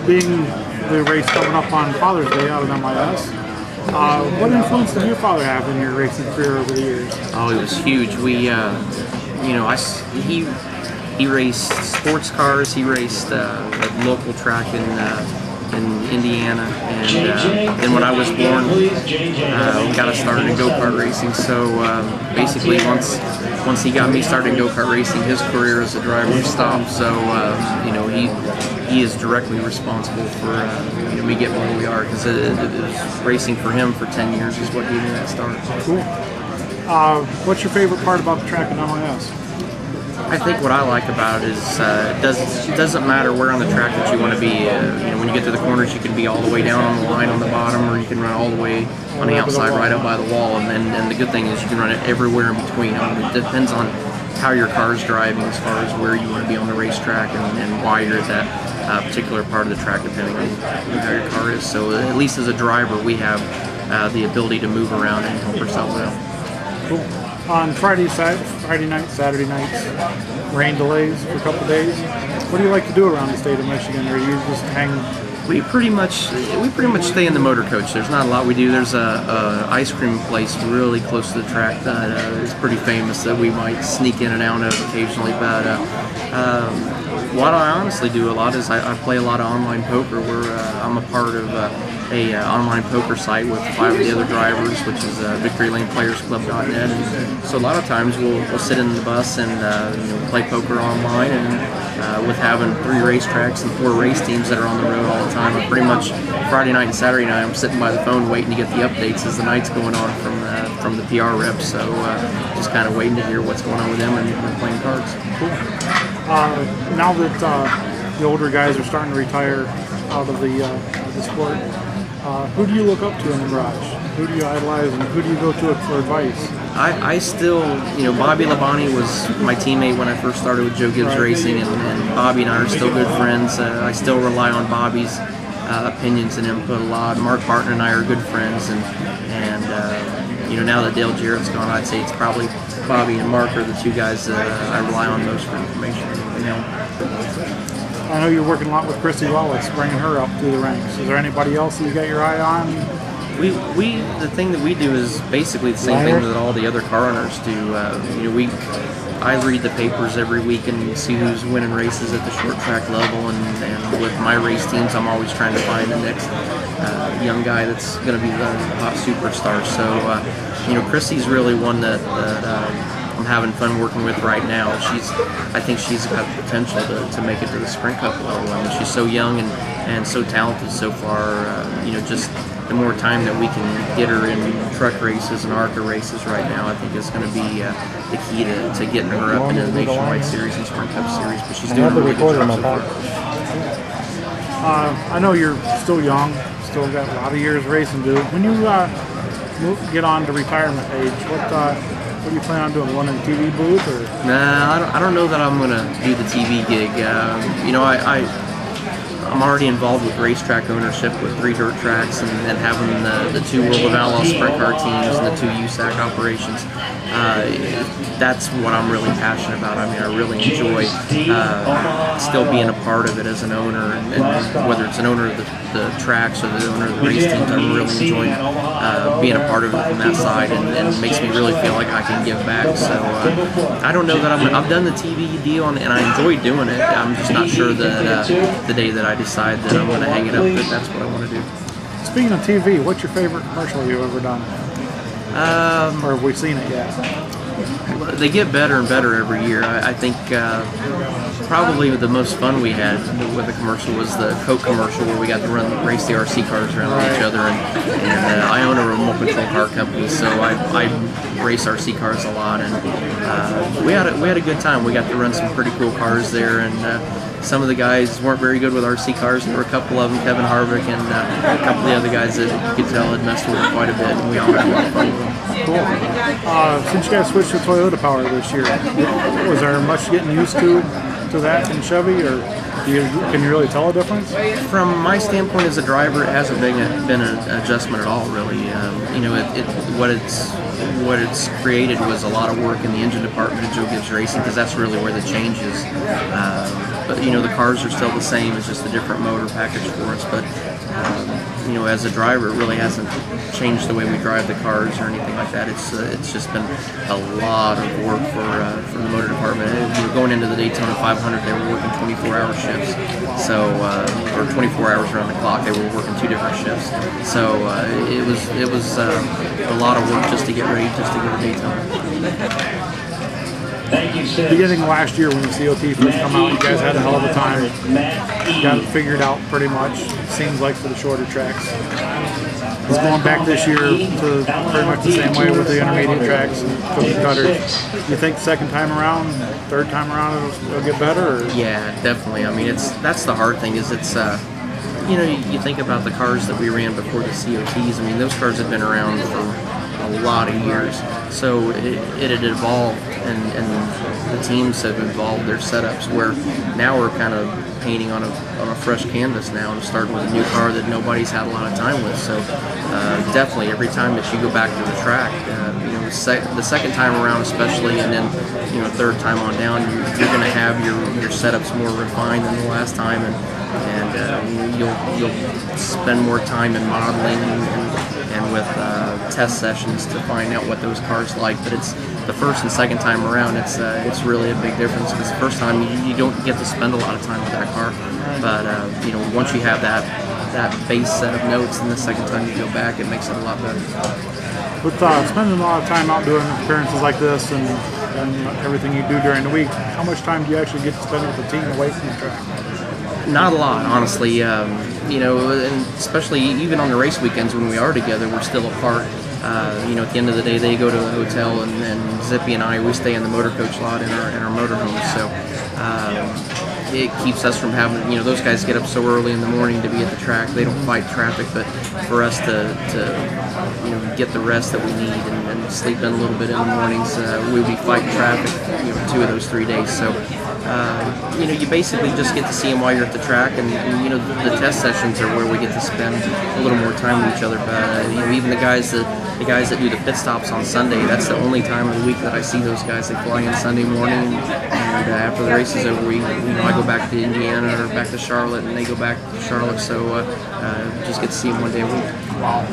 being the race coming up on Father's Day out of MIS, what influence did your father have in your racing career over the years? Oh, it was huge. He raced sports cars. He raced a local track in Indiana, and then when I was born, we got us started in go-kart racing. So basically, once he got me started in go-kart racing, his career as a driver stopped. So he is directly responsible for me getting where we are, because it was racing for him for 10 years is what gave me that start. Cool. What's your favorite part about the track in MIS? I think what I like about it is it doesn't matter where on the track that you want to be. When you get to the corners, you can be all the way down on the line on the bottom, or you can run all the way on the outside right up by the wall. And the good thing is you can run it everywhere in between. It depends on how your car is driving as far as where you want to be on the racetrack and why you're at that particular part of the track, depending on how your car is. So at least as a driver, we have the ability to move around and help ourselves out. Cool. On Friday nights, Saturday nights, rain delays for a couple of days. What do you like to do around the state of Michigan? Or you just hang? We pretty much stay in the motor coach. There's not a lot we do. There's a ice cream place really close to the track that is pretty famous that we might sneak in and out of occasionally. But what I honestly do a lot is I play a lot of online poker. I'm a part of a online poker site with 5 of the other drivers, which is VictoryLanePlayersClub.net. And so a lot of times we'll sit in the bus and play poker online. And with having 3 racetracks and 4 race teams that are on the road all the time, I'm pretty much Friday night and Saturday night I'm sitting by the phone waiting to get the updates as the night's going on from the PR reps. So just kind of waiting to hear what's going on with them and playing cards. Cool. Now that the older guys are starting to retire out of the sport, who do you look up to in the garage? Who do you idolize, and who do you go to for advice? I still, Bobby Labonte was my teammate when I first started with Joe Gibbs Racing, and Bobby and I are still good friends. I still rely on Bobby's opinions and input a lot. Mark Barton and I are good friends, and now that Dale Jarrett's gone, I'd say it's probably Bobby and Mark are the 2 guys that I rely on most for information. I know you're working a lot with Christy Wallace, bringing her up through the ranks. Is there anybody else that you got your eye on? The thing that we do is basically the same thing that all the other car owners do. I read the papers every week and see who's winning races at the short track level, and with my race teams, I'm always trying to find the next young guy that's going to be the hot superstar. So, Christy's really one that I'm having fun working with right now. I think she's got the potential to make it to the Sprint Cup level. I mean, she's so young and so talented so far. Just the more time that we can get her in truck races and ARCA races right now, I think is going to be the key to getting her up into the Nationwide Series and Sprint Cup Series. But she's doing a really good job so far. I know you're still young, still got a lot of years racing to do. When you get on to retirement age, what do you plan on doing? One in the TV booth, or? Nah, I don't know that I'm gonna do the TV gig. I'm already involved with racetrack ownership with 3 dirt tracks and having the 2 World of Outlaw sprint car teams and the 2 USAC operations. That's what I'm really passionate about. I mean, I really enjoy still being a part of it as an owner, and whether it's an owner of the tracks or the owner of the race teams, I'm really enjoying being a part of it from that side, and it makes me really feel like I can give back. So I don't know that I've done the TV deal, and I enjoy doing it. I'm just not sure that the day that I decide that I'm going to hang it up, that that's what I want to do. Speaking of TV, what's your favorite commercial you've ever done? Or have we seen it yet? They get better and better every year. I think probably the most fun we had with the commercial was the Coke commercial, where we got to race the RC cars around each other. And I own a remote control car company, so I race RC cars a lot, and we had a good time. We got to run some pretty cool cars there, and some of the guys weren't very good with RC cars. There were a couple of them, Kevin Harvick and a couple of the other guys that you could tell had messed with them quite a bit, and we all had a lot of fun with them. Cool. Since you guys switched to Toyota power this year, was there much getting used to that in Chevy, or can you really tell a difference? From my standpoint as a driver, it hasn't been an adjustment at all, really. What it's created was a lot of work in the engine department at Joe Gibbs Racing, because that's really where the change is. but the cars are still the same. It's just a different motor package for us. But as a driver, it really hasn't changed the way we drive the cars or anything like that. It's just been a lot of work for the motor department. Going into the Daytona 500, they were working 24-hour shifts, or 24 hours around the clock. They were working 2 different shifts. So it was a lot of work just to get ready, just to go to Daytona. Beginning last year when the COT first come out, you guys had a hell of a time. Got it figured out pretty much, seems like, for the shorter tracks. It's going back this year to pretty much the same way with the intermediate tracks and cookie cutters. You think second time around, third time around it'll get better? Or? Yeah, definitely. I mean, that's the hard thing is it's you think about the cars that we ran before the COTs. I mean, those cars have been around for a lot of years, so it had evolved, and the teams have evolved their setups where now we're kind of painting on a fresh canvas now and starting with a new car that nobody's had a lot of time with. So definitely every time that you go back to the track, the second time around especially, and then third time on down, you're going to have your setups more refined than the last time, and you'll spend more time in modeling and with test sessions to find out what those cars like. But it's the first and second time around, it's really a big difference, because the first time you don't get to spend a lot of time with that car, but once you have that base set of notes, and the second time you go back, it makes it a lot better. With spending a lot of time out doing appearances like this and everything you do during the week, how much time do you actually get to spend with the team away from the track? Not a lot, honestly. And especially even on the race weekends when we are together, we're still apart. At the end of the day, they go to a hotel, and Zippy and I, we stay in the motor coach lot in our motorhomes. So it keeps us from having, those guys get up so early in the morning to be at the track. They don't fight traffic, but for us to get the rest that we need and sleep in a little bit in the mornings, we'll be fighting traffic, 2 of those 3 days. So you basically just get to see them while you're at the track, and the test sessions are where we get to spend a little more time with each other. But even the guys that do the pit stops on Sunday, that's the only time of the week that I see those guys. They fly in Sunday morning, and after the race is over, I go back to Indiana or back to Charlotte, and they go back to Charlotte. So just get to see them one day a week. Wow.